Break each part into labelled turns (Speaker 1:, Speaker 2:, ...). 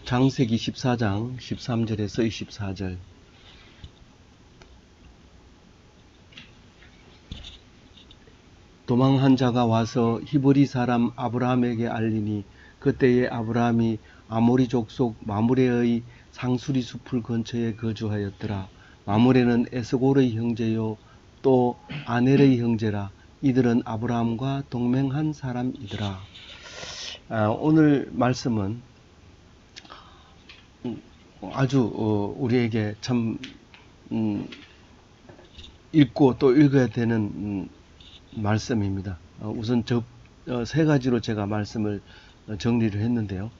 Speaker 1: 창세기 14장 13절에서 24절. 도망한 자가 와서 히브리 사람 아브라함에게 알리니 그때에 아브라함이 아모리 족속 마므레의 상수리 숲을 근처에 거주하였더라. 마므레는 에스골의 형제요 또 아넬의 형제라. 이들은 아브라함과 동맹한 사람이더라. 오늘 말씀은 아주 우리에게 참 읽고 또 읽어야 되는 말씀입니다. 우선 세 가지로 제가 말씀을 정리를 했는데요.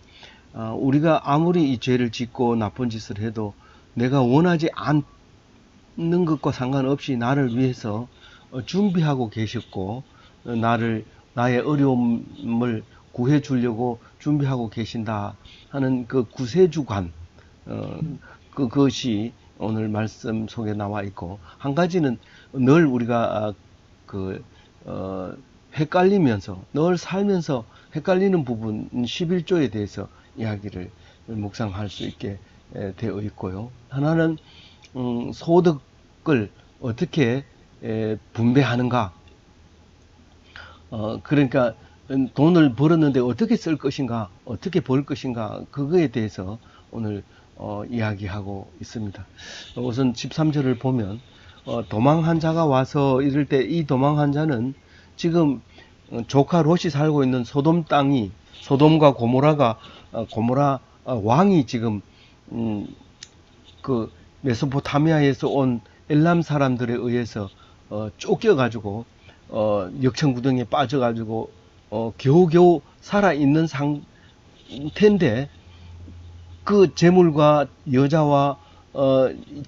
Speaker 1: 우리가 아무리 이 죄를 짓고 나쁜 짓을 해도 내가 원하지 않는 것과 상관없이 나를 위해서 준비하고 계셨고 나의 어려움을 구해 주려고 준비하고 계신다 하는 그 구세주관, 그것이 오늘 말씀 속에 나와 있고, 한 가지는 늘 우리가 헷갈리면서 늘 살면서 헷갈리는 부분 11조에 대해서 이야기를 묵상할 수 있게 되어 있고요. 하나는 소득을 어떻게 분배하는가, 그러니까 돈을 벌었는데 어떻게 쓸 것인가, 어떻게 벌 것인가, 그거에 대해서 오늘 이야기하고 있습니다. 우선 13절을 보면 도망한 자가 와서 이럴 때 이 도망한 자는 지금 조카 롯이 살고 있는 소돔 땅이, 소돔과 고모라 왕이 지금 그 메소포타미아에서 온 엘람 사람들에 의해서 쫓겨가지고 역청구덩이에 빠져가지고 겨우겨우 살아있는 상태인데, 그 재물과 여자와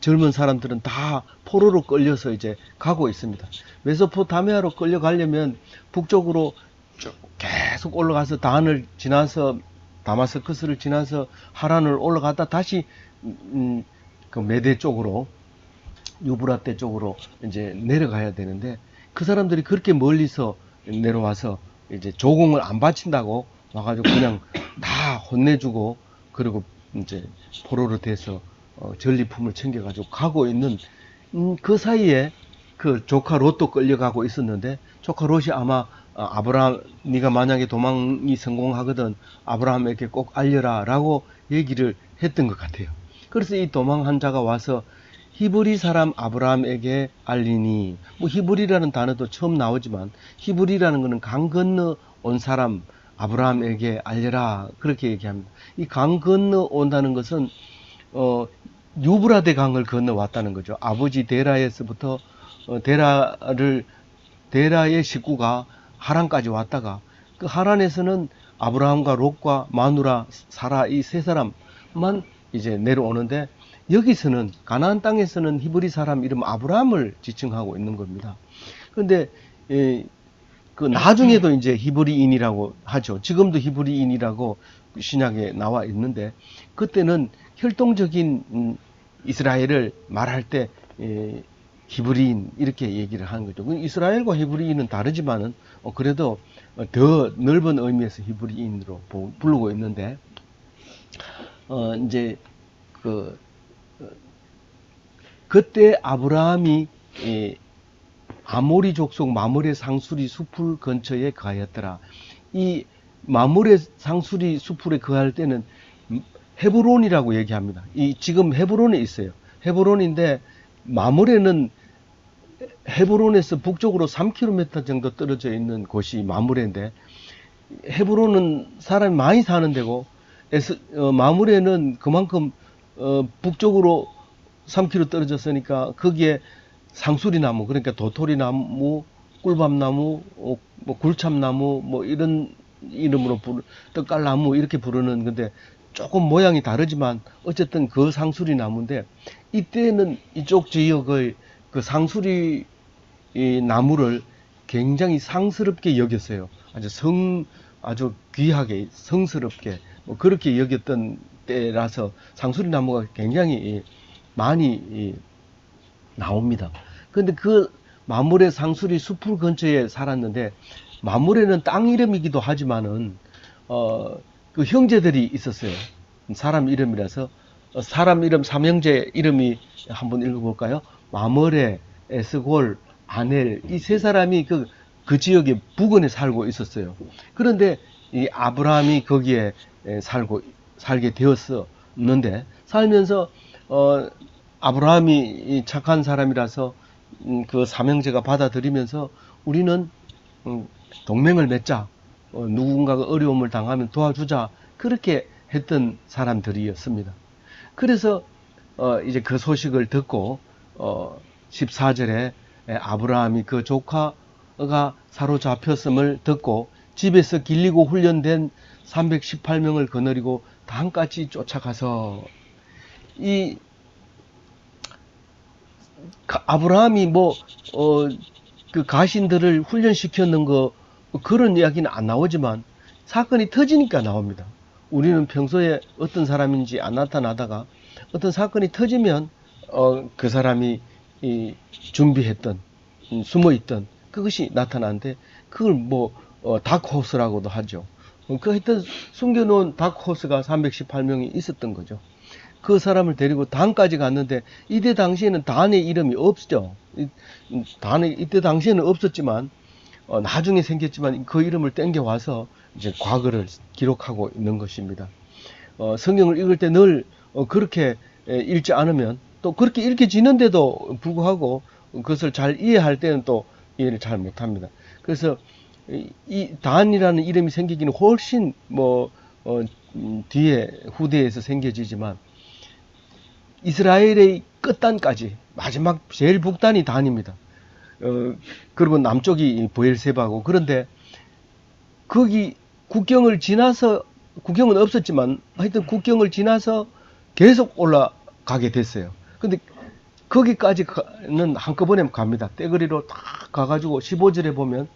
Speaker 1: 젊은 사람들은 다 포로로 끌려서 이제 가고 있습니다. 메소포타미아로 끌려가려면 북쪽으로 쭉 계속 올라가서 단을 지나서 다마스커스를 지나서 하란을 올라갔다 다시 그 메대 쪽으로, 유브라데 쪽으로 이제 내려가야 되는데, 그 사람들이 그렇게 멀리서 내려와서 이제 조공을 안 바친다고 와가지고 그냥 다 혼내주고, 그리고 이제 포로로 돼서 전리품을 챙겨가지고 가고 있는 그 사이에 그 조카 롯도 끌려가고 있었는데, 조카 롯이 아마 아브라함, 네가 만약에 도망이 성공하거든 아브라함에게 꼭 알려라 라고 얘기를 했던 것 같아요. 그래서 이 도망한 자가 와서 히브리 사람 아브라함에게 알리니, 뭐 히브리라는 단어도 처음 나오지만 히브리라는 것은 강 건너 온 사람 아브라함에게 알려라, 그렇게 얘기합니다. 이 강 건너 온다는 것은 유브라데 강을 건너 왔다는 거죠. 아버지 데라에서부터 데라의 식구가 하란까지 왔다가, 그 하란에서는 아브라함과 롯과 마누라 사라 이 세 사람만 이제 내려오는데, 여기서는 가나안 땅에서는 히브리 사람 이름 아브라함을 지칭하고 있는 겁니다. 그런데 그 나중에도 이제 히브리인이라고 하죠. 지금도 히브리인이라고 신약에 나와 있는데, 그때는 혈통적인 이스라엘을 말할 때 히브리인 이렇게 얘기를 하는 거죠. 이스라엘과 히브리인은 다르지만은 그래도 더 넓은 의미에서 히브리인으로 부르고 있는데, 이제 그때 아브라함이 아모리 족속 마므레 상수리 숲을 근처에 거하였더라. 이 마므레 상수리 숲에 거할 때는 헤브론이라고 얘기합니다. 이 지금 헤브론에 있어요. 헤브론인데, 마므레는 헤브론에서 북쪽으로 3km 정도 떨어져 있는 곳이 마므레인데, 헤브론은 사람이 많이 사는 데고, 마므레는 그만큼 북쪽으로 3km 떨어졌으니까 거기에 상수리나무, 그러니까 도토리나무, 꿀밤나무, 뭐 굴참나무, 뭐 이런 이름으로 떡갈나무 이렇게 부르는 건데, 조금 모양이 다르지만 어쨌든 그 상수리 나무인데, 이때는 이쪽 지역의 그 상수리 나무를 굉장히 상스럽게 여겼어요. 아주 귀하게 성스럽게 뭐 그렇게 여겼던 때라서 상수리 나무가 굉장히 많이 나옵니다. 그런데 그 마므레 상수리 숲을 근처에 살았는데, 마므레는 땅 이름이기도 하지만은 그 형제들이 있었어요. 사람 이름이라서 사람 이름 삼형제 이름이 한번 읽어볼까요? 마므레, 에스골, 아넬 이 세 사람이 그 지역의 부근에 살고 있었어요. 그런데 이 아브라함이 거기에 살게 되었었는데 살면서 아브라함이 착한 사람이라서 그 삼형제가 받아들이면서 우리는 동맹을 맺자. 누군가가 어려움을 당하면 도와주자. 그렇게 했던 사람들이었습니다. 그래서 이제 그 소식을 듣고 14절에 아브라함이 그 조카가 사로잡혔음을 듣고 집에서 길리고 훈련된 318명을 거느리고 단까지 쫓아가서 이 아브라함이 그 가신들을 훈련시켰는 거 그런 이야기는 안 나오지만 사건이 터지니까 나옵니다. 우리는 평소에 어떤 사람인지 안 나타나다가 어떤 사건이 터지면 그 사람이 준비했던 숨어있던 그것이 나타나는데 그걸 다크호스라고도 하죠. 그 하여튼 숨겨놓은 다크호스가 318명이 있었던 거죠. 그 사람을 데리고 단까지 갔는데 이때 당시에는 단의 이름이 없죠. 단이 이때 당시에는 없었지만 나중에 생겼지만 그 이름을 땡겨와서 이제 과거를 기록하고 있는 것입니다. 성경을 읽을 때 늘 그렇게 읽지 않으면 또 그렇게 읽혀지는데도 불구하고 그것을 잘 이해할 때는 또 이해를 잘 못합니다. 그래서 이 단이라는 이름이 생기기는 훨씬 뒤에 후대에서 생겨지지만 이스라엘의 끝단까지 마지막 제일 북단이 단입니다. 그리고 남쪽이 브엘세바고 그런데 거기 국경을 지나서 국경은 없었지만 하여튼 국경을 지나서 계속 올라가게 됐어요. 근데 거기까지는 한꺼번에 갑니다. 떼거리로 딱 가가지고 15절에 보면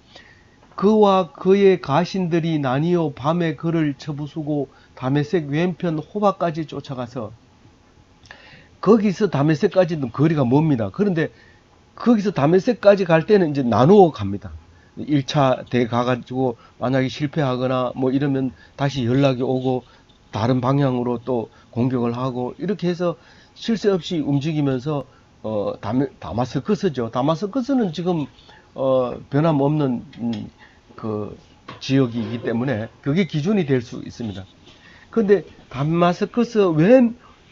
Speaker 1: 그와 그의 가신들이 나뉘어 밤에 그를 쳐부수고 다메섹 왼편 호바까지 쫓아가서 거기서 다메섹까지는 거리가 멉니다. 그런데 거기서 다메섹까지 갈 때는 이제 나누어 갑니다. 1차 대 가가지고 만약에 실패하거나 이러면 다시 연락이 오고 다른 방향으로 또 공격을 하고 이렇게 해서 쉴 새 없이 움직이면서 다마스커스죠. 다마스커스는 지금 변함없는 그 지역이기 때문에 그게 기준이 될 수 있습니다. 그런데 다마스커스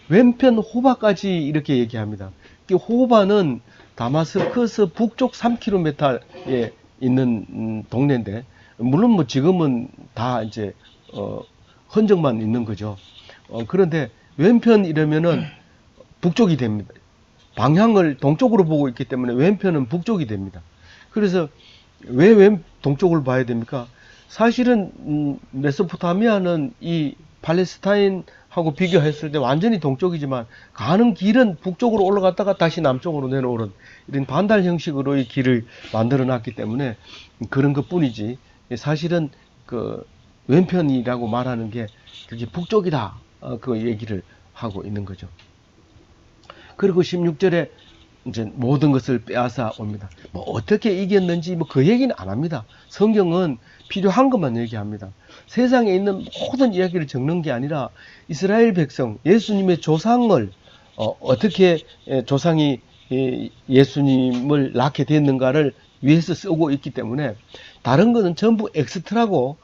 Speaker 1: 왼편 호바까지 이렇게 얘기합니다. 호바는 다마스커스 북쪽 3km에 있는 동네인데 물론 지금은 다 이제 흔적만 있는 거죠. 그런데 왼편 이러면은 북쪽이 됩니다. 방향을 동쪽으로 보고 있기 때문에 왼편은 북쪽이 됩니다. 그래서 왜 동쪽을 봐야 됩니까? 사실은 메소포타미아는 이 팔레스타인하고 비교했을 때 완전히 동쪽이지만 가는 길은 북쪽으로 올라갔다가 다시 남쪽으로 내려오는 이런 반달 형식으로의 길을 만들어 놨기 때문에 그런 것 뿐이지 사실은 그 왼편이라고 말하는 게 그게 북쪽이다 그 얘기를 하고 있는 거죠. 그리고 16절에 이제 모든 것을 빼앗아 옵니다. 어떻게 이겼는지 그 얘기는 안 합니다. 성경은 필요한 것만 얘기합니다. 세상에 있는 모든 이야기를 적는 게 아니라 이스라엘 백성, 예수님의 조상을 어떻게 조상이 예수님을 낳게 됐는가를 위해서 쓰고 있기 때문에 다른 것은 전부 엑스트라고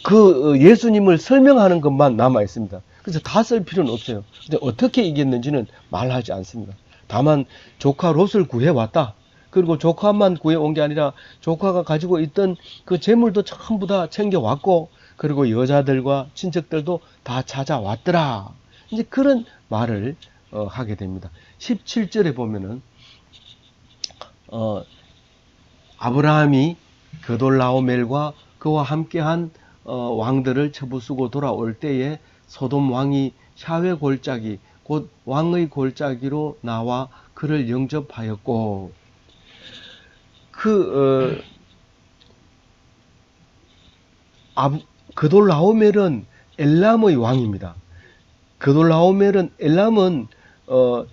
Speaker 1: 그 예수님을 설명하는 것만 남아 있습니다. 그래서 다 쓸 필요는 없어요. 근데 어떻게 이겼는지는 말하지 않습니다. 다만 조카 롯을 구해왔다. 그리고 조카만 구해온 게 아니라 조카가 가지고 있던 그 재물도 전부 다 챙겨왔고 그리고 여자들과 친척들도 다 찾아왔더라. 이제 그런 말을 하게 됩니다. 17절에 보면은 아브라함이 그돌라오멜과 그와 함께한 왕들을 쳐부수고 돌아올 때에 소돔 왕이 샤웨 골짜기 곧 왕의 골짜기로 나와 그를 영접하였고 그돌라오멜은 엘람의 왕입니다. 엘람은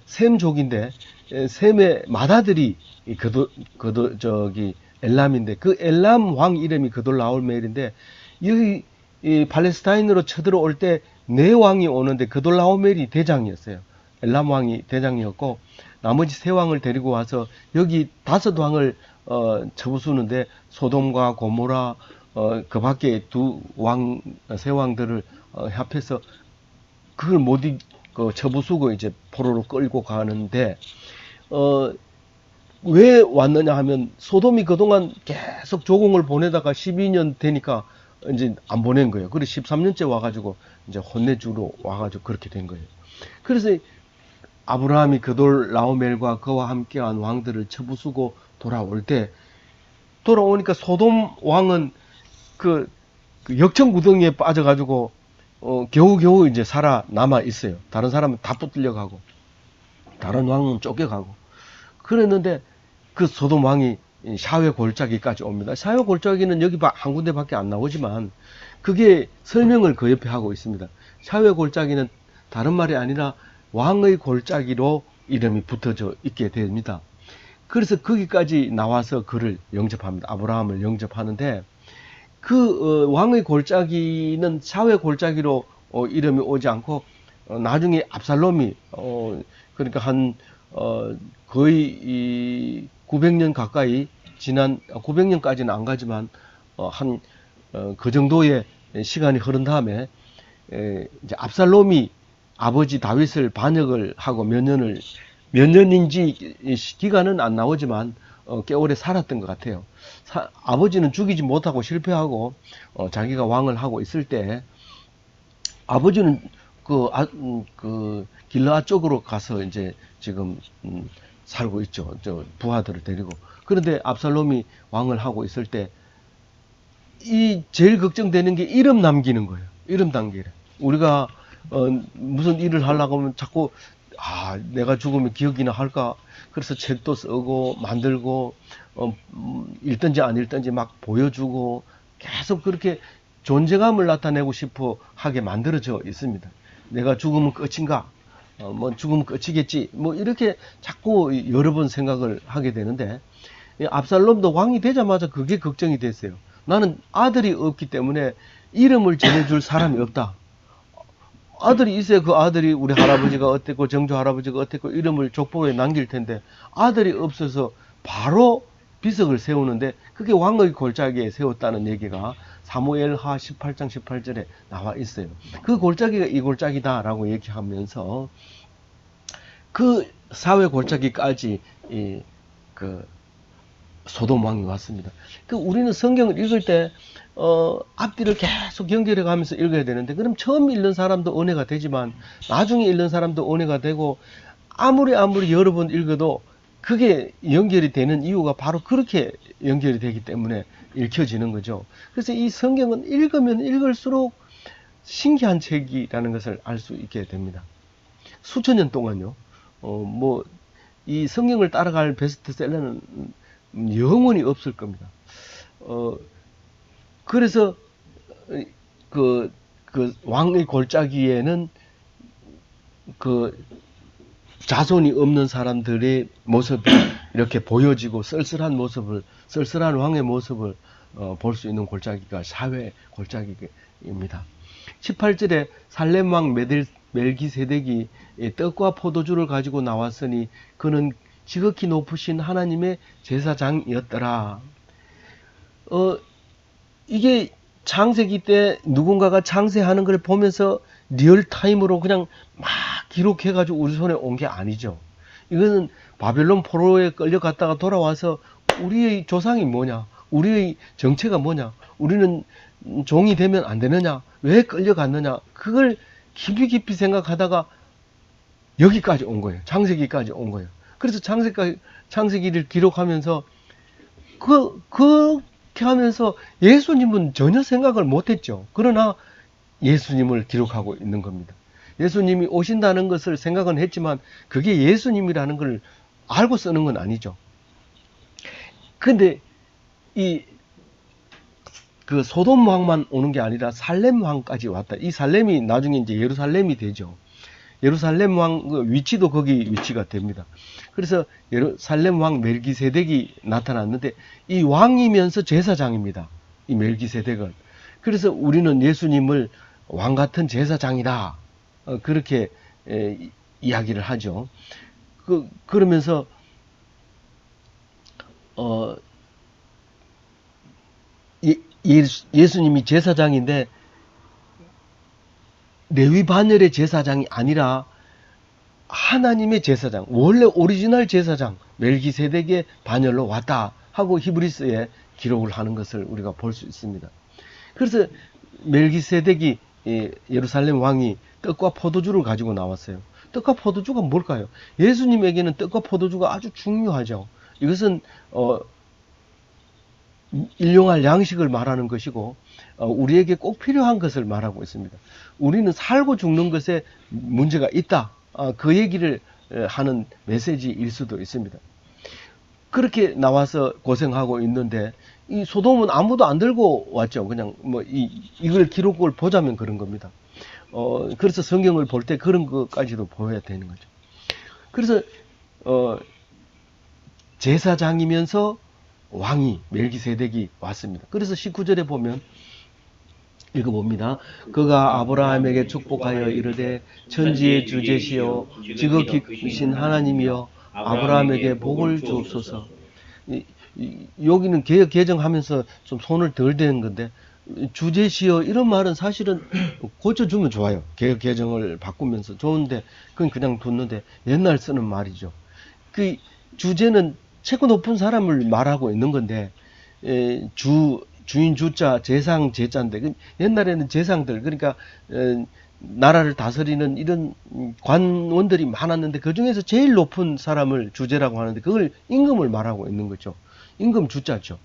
Speaker 1: 셈족인데 셈의 맏아들이 엘람인데 그 엘람 왕 이름이 그돌라오멜인데 여기 이 팔레스타인으로 쳐들어올 때 네 왕이 오는데 그돌라오멜이 대장이었어요. 엘람 왕이 대장이었고 나머지 세 왕을 데리고 와서 여기 다섯 왕을 쳐부수는데 소돔과 고모라 그 밖에 세 왕들을 합해서 그걸 못 쳐부수고 이제 포로로 끌고 가는데 왜 왔느냐 하면 소돔이 그동안 계속 조공을 보내다가 12년 되니까 이제 안 보낸 거예요. 그래서 13년째 와가지고 이제 혼내주러 와가지고 그렇게 된 거예요. 그래서 아브라함이 그돌라오멜과 그와 함께한 왕들을 쳐부수고 돌아올 때 돌아오니까 소돔 왕은 그 역청구덩이에 빠져가지고 겨우겨우 이제 살아남아 있어요. 다른 사람은 다 붙들려 가고 다른 왕은 쫓겨가고 그랬는데 그 소돔 왕이 샤웨 골짜기까지 옵니다. 샤웨 골짜기는 여기 한 군데밖에 안 나오지만 그게 설명을 그 옆에 하고 있습니다. 샤웨 골짜기는 다른 말이 아니라 왕의 골짜기로 이름이 붙어져 있게 됩니다. 그래서 거기까지 나와서 그를 영접합니다. 아브라함을 영접하는데 그 왕의 골짜기는 샤웨 골짜기로 이름이 오지 않고 나중에 압살롬이 그러니까 한 거의 900년 가까이 지난 900년까지는 안 가지만 한 그 정도의 시간이 흐른 다음에 이제 압살롬이 아버지 다윗을 반역을 하고 몇 년인지 기간은 안 나오지만 꽤 오래 살았던 것 같아요. 아버지는 죽이지 못하고 실패하고 자기가 왕을 하고 있을 때 아버지는 그 길르앗 쪽으로 가서 이제 지금 살고 있죠. 저 부하들을 데리고. 그런데 압살롬이 왕을 하고 있을 때 이 제일 걱정되는 게 이름 남기는 거예요. 이름 남기래. 우리가 무슨 일을 하려고 하면 자꾸 내가 죽으면 기억이나 할까? 그래서 책도 쓰고 만들고 읽든지 안 읽든지 막 보여주고 계속 그렇게 존재감을 나타내고 싶어 하게 만들어져 있습니다. 내가 죽으면 끝인가? 뭐 죽으면 끝이겠지. 뭐 이렇게 자꾸 여러 번 생각을 하게 되는데 압살롬도 왕이 되자마자 그게 걱정이 됐어요. 나는 아들이 없기 때문에 이름을 전해줄 사람이 없다. 아들이 있어야 그 아들이 우리 할아버지가 어땠고 정조 할아버지가 어땠고 이름을 족보에 남길 텐데 아들이 없어서 바로 비석을 세우는데 그게 왕의 골짜기에 세웠다는 얘기가 사무엘하 18장 18절에 나와 있어요. 그 골짜기가 이 골짜기다라고 얘기하면서 그 사회 골짜기까지 그 소돔 왕이 왔습니다. 그 우리는 성경을 읽을 때 앞뒤를 계속 연결해 가면서 읽어야 되는데 그럼 처음 읽는 사람도 은혜가 되지만 나중에 읽는 사람도 은혜가 되고 아무리 여러 번 읽어도 그게 연결이 되는 이유가 바로 그렇게 연결이 되기 때문에 읽혀지는 거죠. 그래서 이 성경은 읽으면 읽을수록 신기한 책이라는 것을 알 수 있게 됩니다. 수천 년 동안요. 뭐 이 성경을 따라갈 베스트셀러는 영원히 없을 겁니다. 그래서 그 왕의 골짜기에는 그 자손이 없는 사람들의 모습이 이렇게 보여지고 쓸쓸한 왕의 모습을 볼 수 있는 골짜기가 샤웨 골짜기입니다. 18절에 살렘 왕 멜기세덱이 떡과 포도주를 가지고 나왔으니 그는 지극히 높으신 하나님의 제사장이었더라. 이게 창세기 때 누군가가 창세하는 걸 보면서 리얼타임으로 그냥 막 기록해가지고 우리 손에 온 게 아니죠. 이거는 바벨론 포로에 끌려갔다가 돌아와서 우리의 조상이 뭐냐? 우리의 정체가 뭐냐? 우리는 종이 되면 안 되느냐? 왜 끌려갔느냐? 그걸 깊이 생각하다가 여기까지 온 거예요. 창세기까지 온 거예요. 그래서 창세기를 기록하면서 그렇게 하면서 예수님은 전혀 생각을 못했죠. 그러나 예수님을 기록하고 있는 겁니다. 예수님이 오신다는 것을 생각은 했지만 그게 예수님이라는 걸 알고 쓰는 건 아니죠. 근데 그 소돔 왕만 오는 게 아니라 살렘 왕까지 왔다. 이 살렘이 나중에 이제 예루살렘이 되죠. 예루살렘 왕 위치도 거기 위치가 됩니다. 그래서 예루살렘 왕 멜기세덱이 나타났는데 이 왕이면서 제사장입니다. 이 멜기세덱은. 그래서 우리는 예수님을 왕 같은 제사장이다. 그렇게 이야기를 하죠. 그러면서 예수님이 제사장인데 레위 반열의 제사장이 아니라 하나님의 제사장, 원래 오리지널 제사장 멜기세덱의 반열로 왔다 하고 히브리서에 기록을 하는 것을 우리가 볼 수 있습니다. 그래서 멜기세덱이 예루살렘 왕이 떡과 포도주를 가지고 나왔어요. 떡과 포도주가 뭘까요? 예수님에게는 떡과 포도주가 아주 중요하죠. 이것은 일용할 양식을 말하는 것이고 우리에게 꼭 필요한 것을 말하고 있습니다. 우리는 살고 죽는 것에 문제가 있다. 그 얘기를 하는 메시지일 수도 있습니다. 그렇게 나와서 고생하고 있는데 이 소돔은 아무도 안 들고 왔죠. 그냥 뭐 이걸 기록을 보자면 그런 겁니다. 그래서 성경을 볼 때 그런 것까지도 보여야 되는 거죠. 그래서 제사장이면서 왕이 멜기세덱이 왔습니다. 그래서 19절에 보면 읽어봅니다. 그가 아브라함에게 축복하여 이르되 천지의 주제시여 지극히 크신 하나님이여 아브라함에게 복을 주옵소서. 여기는 개혁 개정하면서 좀 손을 덜 대는 건데 주제시여 이런 말은 사실은 고쳐주면 좋아요. 개혁 개정을 바꾸면서 좋은데 그건 그냥 뒀는데 옛날 쓰는 말이죠. 그 주제는 최고 높은 사람을 말하고 있는 건데 주인 주자 제상 제자인데 옛날에는 제상들 그러니까 나라를 다스리는 이런 관원들이 많았는데 그 중에서 제일 높은 사람을 주제라고 하는데 그걸 임금을 말하고 있는 거죠. 임금 주자죠.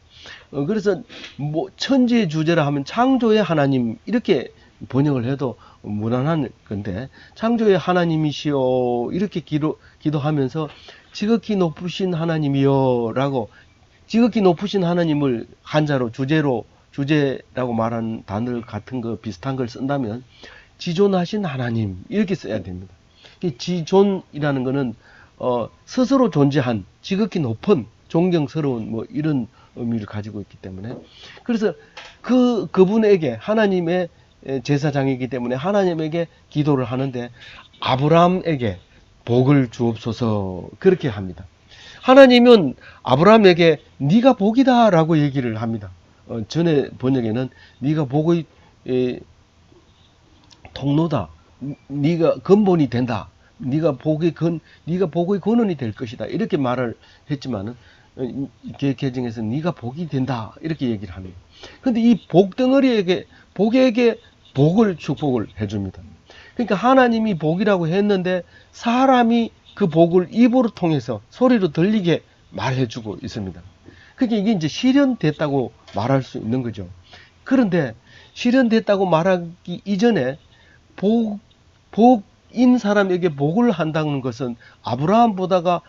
Speaker 1: 그래서 뭐 천지의 주제라 하면 창조의 하나님 이렇게 번역을 해도 무난한 건데 창조의 하나님이시여 이렇게 기도하면서 지극히 높으신 하나님이여 라고 지극히 높으신 하나님을 한자로 주제라고 말하는 단어 같은 거 비슷한 걸 쓴다면 지존하신 하나님 이렇게 써야 됩니다. 지존이라는 거는 스스로 존재한 지극히 높은 존경스러운 뭐 이런 의미를 가지고 있기 때문에 그래서 그분에게 하나님의 제사장이기 때문에 하나님에게 기도를 하는데 아브라함에게 복을 주옵소서 그렇게 합니다. 하나님은 아브라함에게 네가 복이다 라고 얘기를 합니다. 전에 번역에는 네가 복의 통로다. 네가 근본이 된다. 네가 복의 근원이 될 것이다. 이렇게 말을 했지만은 개정에서 네가 복이 된다. 이렇게 얘기를 합니다. 근데 이 복덩어리에게 복에게 복을 축복을 해줍니다. 그러니까 하나님이 복이라고 했는데 사람이 그 복을 입으로 통해서 소리로 들리게 말해주고 있습니다. 그게 이게 이제 실현됐다고 말할 수 있는 거죠. 그런데 실현됐다고 말하기 이전에 복인 사람에게 복을 한다는 것은 아브라함보다가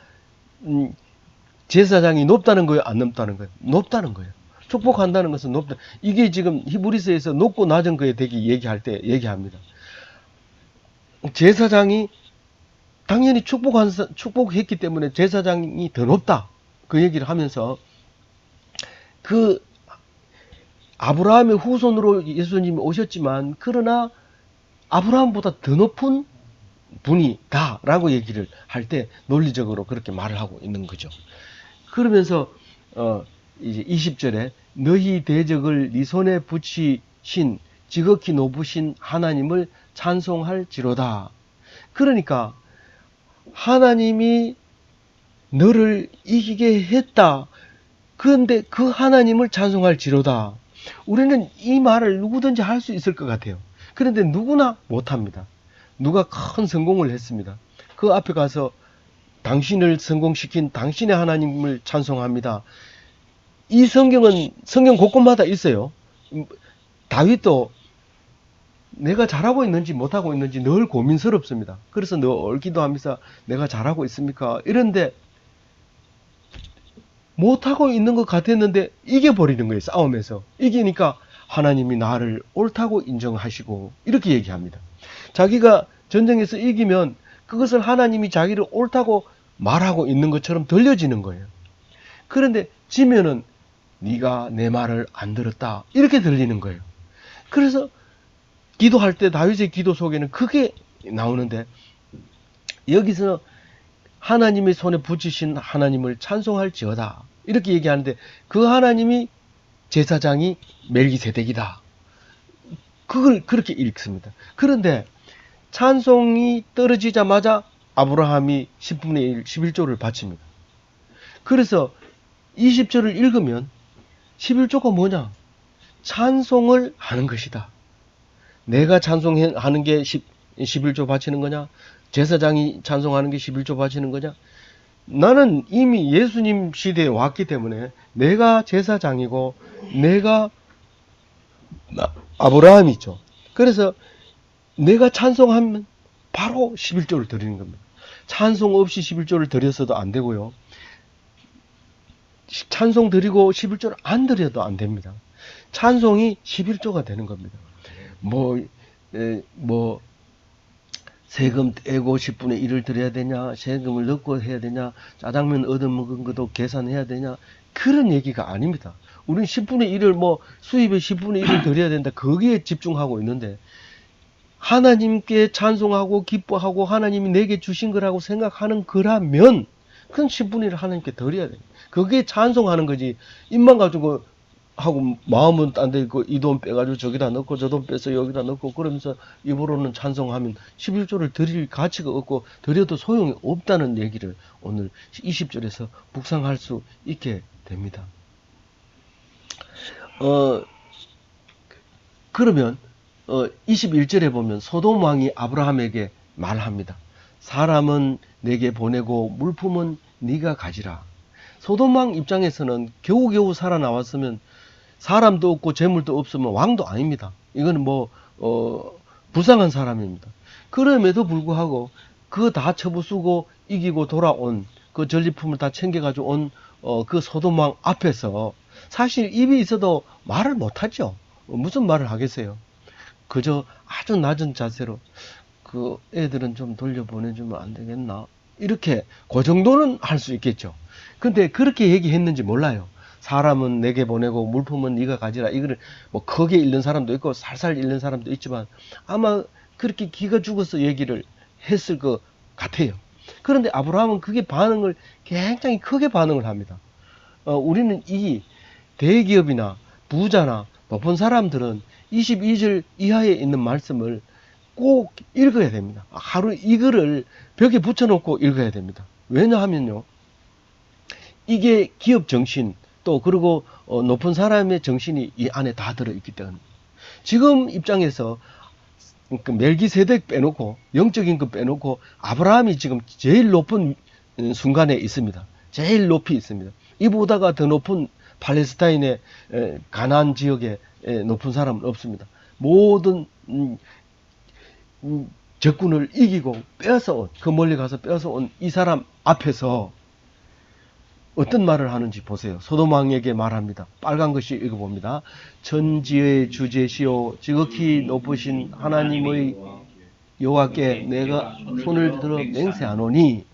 Speaker 1: 제사장이 높다는 거예요? 안 높다는 거예요? 높다는 거예요. 축복한다는 것은 높다. 이게 지금 히브리서에서 높고 낮은 거에 대해 얘기할 때 얘기합니다. 제사장이 당연히 축복했기 때문에 제사장이 더 높다. 그 얘기를 하면서 그 아브라함의 후손으로 예수님이 오셨지만 그러나 아브라함보다 더 높은 분이다 라고 얘기를 할 때 논리적으로 그렇게 말을 하고 있는 거죠. 그러면서 이제 20절에 너희 대적을 네 손에 붙이신 지극히 높으신 하나님을 찬송할지로다. 그러니까 하나님이 너를 이기게 했다. 그런데 그 하나님을 찬송할지로다. 우리는 이 말을 누구든지 할 수 있을 것 같아요. 그런데 누구나 못합니다. 누가 큰 성공을 했습니다. 그 앞에 가서 당신을 성공시킨 당신의 하나님을 찬송합니다. 이 성경은 성경 곳곳마다 있어요. 다윗도 내가 잘하고 있는지 못하고 있는지 늘 고민스럽습니다. 그래서 늘 기도하면서 내가 잘하고 있습니까? 이런데 못하고 있는 것 같았는데 이겨버리는 거예요. 싸움에서. 이기니까 하나님이 나를 옳다고 인정하시고 이렇게 얘기합니다. 자기가 전쟁에서 이기면 그것을 하나님이 자기를 옳다고 말하고 있는 것처럼 들려지는 거예요. 그런데 지면은 네가 내 말을 안 들었다 이렇게 들리는 거예요. 그래서 기도할 때 다윗의 기도 속에는 그게 나오는데, 여기서 하나님의 손에 붙이신 하나님을 찬송할지어다 이렇게 얘기하는데, 그 하나님이 제사장이 멜기세덱이다, 그걸 그렇게 읽습니다. 그런데 찬송이 떨어지자마자 아브라함이 10분의 1, 11조를 바칩니다. 그래서 20절을 읽으면 11조가 뭐냐? 찬송을 하는 것이다. 내가 찬송하는 게 11조 바치는 거냐? 제사장이 찬송하는 게 11조 바치는 거냐? 나는 이미 예수님 시대에 왔기 때문에 내가 제사장이고 내가 아브라함이죠. 그래서 내가 찬송하면 바로 11조를 드리는 겁니다. 찬송 없이 11조를 드렸어도 안 되고요. 찬송 드리고 11조를 안 드려도 안 됩니다. 찬송이 11조가 되는 겁니다. 세금 떼고 10분의 1을 드려야 되냐, 세금을 넣고 해야 되냐, 짜장면 얻어먹은 것도 계산해야 되냐, 그런 얘기가 아닙니다. 우리는 10분의 1을 수입의 10분의 1을 드려야 된다, 거기에 집중하고 있는데, 하나님께 찬송하고 기뻐하고 하나님이 내게 주신 거라고 생각하는 거라면 그건 10분의 1을 하나님께 드려야 돼요. 그게 찬송하는 거지. 입만 가지고 하고 마음은 딴 데 있고 이 돈 빼가지고 저기다 넣고 저 돈 빼서 여기다 넣고 그러면서 입으로는 찬송하면 11조를 드릴 가치가 없고 드려도 소용이 없다는 얘기를 오늘 20절에서 묵상할 수 있게 됩니다. 그러면 21절에 보면 소돔 왕이 아브라함에게 말합니다. 사람은 내게 보내고 물품은 네가 가지라. 소돔 왕 입장에서는 겨우겨우 살아나왔으면 사람도 없고 재물도 없으면 왕도 아닙니다. 이거는 불쌍한 사람입니다. 그럼에도 불구하고 그 다 처부수고 이기고 돌아온 그 전리품을 다 챙겨가지고 온 그 소돔 왕 앞에서 사실 입이 있어도 말을 못하죠. 무슨 말을 하겠어요. 그저 아주 낮은 자세로 그 애들은 좀 돌려보내주면 안 되겠나, 이렇게 그 정도는 할 수 있겠죠. 근데 그렇게 얘기했는지 몰라요. 사람은 내게 보내고 물품은 네가 가지라. 이거를 크게 읽는 사람도 있고 살살 읽는 사람도 있지만 아마 그렇게 기가 죽어서 얘기를 했을 것 같아요. 그런데 아브라함은 그게 반응을 굉장히 크게 반응을 합니다. 우리는 이 대기업이나 부자나 높은 사람들은 22절 이하에 있는 말씀을 꼭 읽어야 됩니다. 하루 이거를 벽에 붙여놓고 읽어야 됩니다. 왜냐하면요, 이게 기업 정신, 또 그리고 높은 사람의 정신이 이 안에 다 들어있기 때문에 지금 입장에서 멜기세덱 빼놓고 영적인 것 빼놓고 아브라함이 지금 제일 높은 순간에 있습니다. 제일 높이 있습니다. 이보다가 더 높은 팔레스타인의 가나안 지역에 높은 사람은 없습니다. 모든 적군을 이기고 빼앗아온, 그 멀리 가서 빼앗아온 이 사람 앞에서 어떤 말을 하는지 보세요. 소돔 왕에게 말합니다. 빨간 것이 읽어봅니다. 천지의 주제시오 지극히 높으신 하나님의 여호와께 내가 손을 들어 맹세하노니,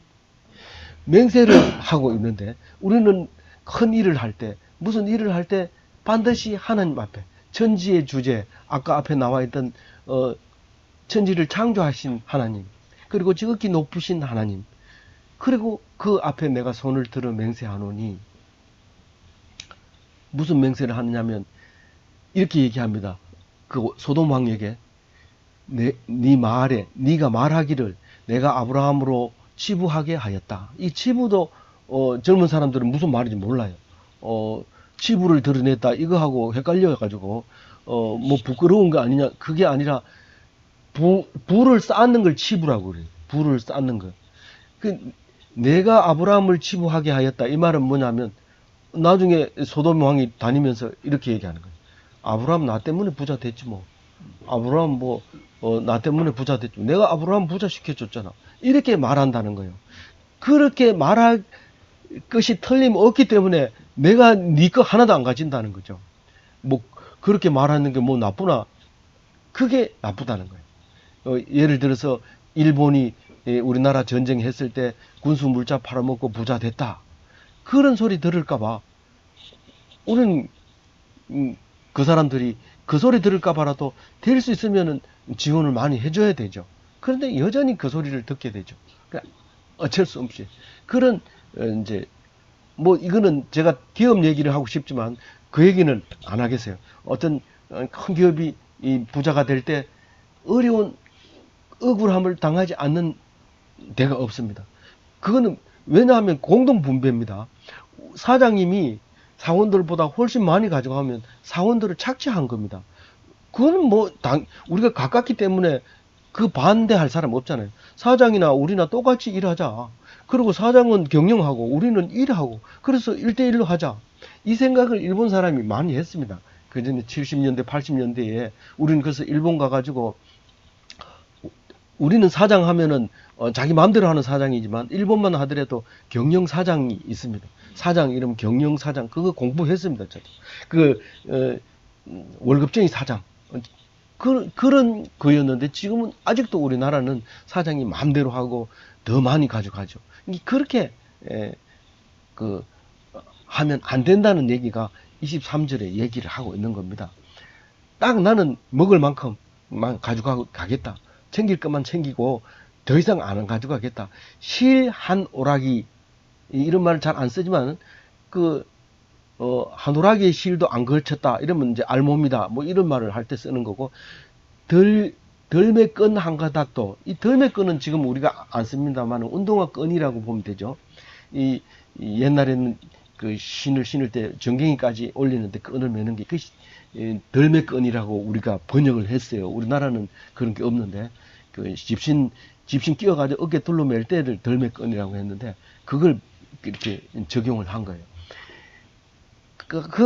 Speaker 1: 맹세를 하고 있는데 우리는 큰 일을 할 때, 무슨 일을 할 때 반드시 하나님 앞에, 천지의 주제, 아까 앞에 나와 있던 천지를 창조하신 하나님, 그리고 지극히 높으신 하나님, 그리고 그 앞에 내가 손을 들어 맹세하노니, 무슨 맹세를 하느냐면 이렇게 얘기합니다. 그 소돔 왕에게 네 말에, 네가 말하기를 내가 아브라함으로 치부하게 하였다. 이 치부도 젊은 사람들은 무슨 말인지 몰라요. 치부를 드러냈다 이거하고 헷갈려가지고 부끄러운 거 아니냐, 그게 아니라 부를 쌓는 걸 치부라고 그래요. 부를 쌓는 거. 내가 아브라함을 치부하게 하였다, 이 말은 뭐냐면 나중에 소돔 왕이 다니면서 이렇게 얘기하는 거예요. 아브라함 나 때문에 부자 됐지 뭐. 아브라함 나 때문에 부자 됐지. 내가 아브라함 부자 시켜줬잖아. 이렇게 말한다는 거예요. 그렇게 말할 것이 틀림없기 때문에 내가 네 거 하나도 안 가진다는 거죠. 그렇게 말하는 게 나쁘나? 그게 나쁘다는 거예요. 예를 들어서 일본이 우리나라 전쟁했을 때 군수 물자 팔아먹고 부자 됐다, 그런 소리 들을까봐 우리는 그 사람들이 그 소리 들을까 봐라도 될 수 있으면은 지원을 많이 해줘야 되죠. 그런데 여전히 그 소리를 듣게 되죠. 그러니까 어쩔 수 없이 그런 이제 뭐 이거는 제가 기업 얘기를 하고 싶지만 그 얘기는 안 하겠어요. 어떤 큰 기업이 이 부자가 될 때 어려운 억울함을 당하지 않는 데가 없습니다. 그거는 왜냐하면 공동 분배입니다. 사장님이 사원들보다 훨씬 많이 가져가면 사원들을 착취한 겁니다. 그거는 뭐 우리가 가깝기 때문에 그 반대할 사람 없잖아요. 사장이나 우리나 똑같이 일하자. 그리고 사장은 경영하고 우리는 일하고 그래서 1대1로 하자. 이 생각을 일본 사람이 많이 했습니다. 그 전에 70년대, 80년대에 우리는 그래서 일본 가가지고 우리는 사장 하면은 자기 마음대로 하는 사장이지만 일본만 하더라도 경영 사장이 있습니다. 사장 이름 경영 사장 그거 공부했습니다. 저도 그 월급쟁이 사장 그런 거였는데 지금은 아직도 우리나라는 사장이 마음대로 하고 더 많이 가져가죠. 그렇게 그 하면 안 된다는 얘기가 23절에 얘기를 하고 있는 겁니다. 딱 나는 먹을 만큼만 가지고 가겠다. 챙길 것만 챙기고 더 이상 안 가져가겠다. 실 한 오락이 이런 말을 잘 안 쓰지만 그 한 오락의 실도 안 걸쳤다 이러면 이제 알몸이다 뭐 이런 말을 할 때 쓰는 거고 덜매 끈 한 가닥도 이 덜매 끈은 지금 우리가 안 씁니다만 운동화 끈이라고 보면 되죠. 이 옛날에는 그 신을 신을 때 정갱이까지 올리는데 끈을 매는 게 그 덜매 끈이라고 우리가 번역을 했어요. 우리나라는 그런 게 없는데 그 집신 끼워가지고 어깨 둘러 맬 때를 덜매 끈이라고 했는데 그걸 이렇게 적용을 한 거예요.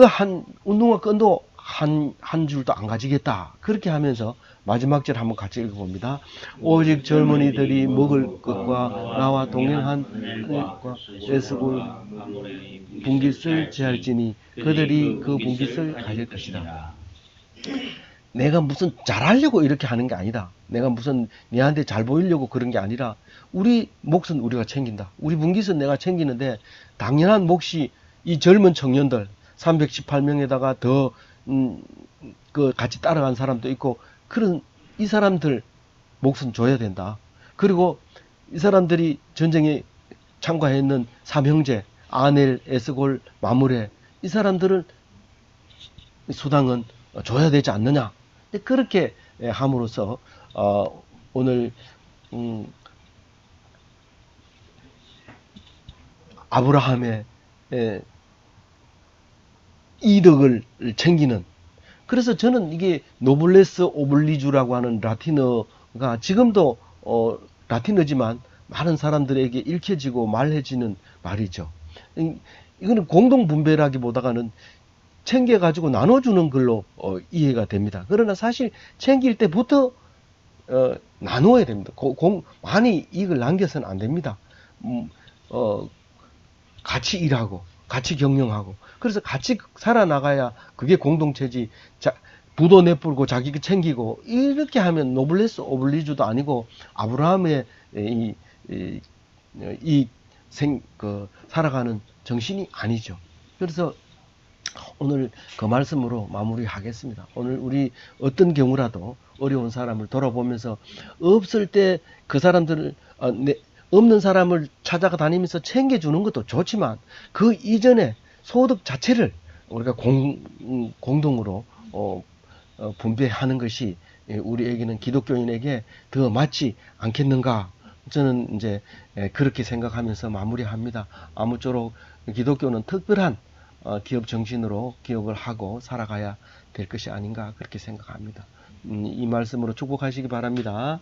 Speaker 1: 한 운동화 끈도 한 줄도 안 가지겠다. 그렇게 하면서 마지막 절 한번 같이 읽어봅니다. 오직 젊은이들이 먹을 것과 나와 동행한 것과 에스골 분깃을 제할지니 그들이 그 분깃을 가질 것이다. 내가 무슨 잘하려고 이렇게 하는 게 아니다. 내가 무슨 니한테 잘 보이려고 그런 게 아니라 우리 몫은 우리가 챙긴다. 우리 분깃은 내가 챙기는데 당연한 몫이 이 젊은 청년들 318명에다가 더 그 같이 따라간 사람도 있고 그런 이 사람들 몫은 줘야 된다. 그리고 이 사람들이 전쟁에 참가했는 삼형제 아넬, 에스골, 마무레 이 사람들은 수당은 줘야 되지 않느냐. 그렇게 함으로써 오늘 아브라함의 이득을 챙기는 그래서 저는 이게 노블레스 오블리주라고 하는 라틴어가 지금도 라틴어지만 많은 사람들에게 읽혀지고 말해지는 말이죠. 이거는 공동 분배라기보다는 챙겨가지고 나눠주는 걸로 이해가 됩니다. 그러나 사실 챙길 때부터 나누어야 됩니다. 많이 이익을 남겨서는 안 됩니다. 같이 일하고 같이 경영하고 그래서 같이 살아나가야 그게 공동체지. 부도 내뿔고 자기가 챙기고 이렇게 하면 노블레스 오블리주도 아니고 아브라함의 살아가는 정신이 아니죠. 그래서 오늘 그 말씀으로 마무리하겠습니다. 오늘 우리 어떤 경우라도 어려운 사람을 돌아보면서 없을 때 그 사람들을 없는 사람을 찾아가 다니면서 챙겨주는 것도 좋지만 그 이전에 소득 자체를 우리가 공동으로 분배하는 것이 우리에게는 기독교인에게 더 맞지 않겠는가? 저는 이제 그렇게 생각하면서 마무리합니다. 아무쪼록 기독교는 특별한 기업 정신으로 기업을 하고 살아가야 될 것이 아닌가 그렇게 생각합니다. 이 말씀으로 축복하시기 바랍니다.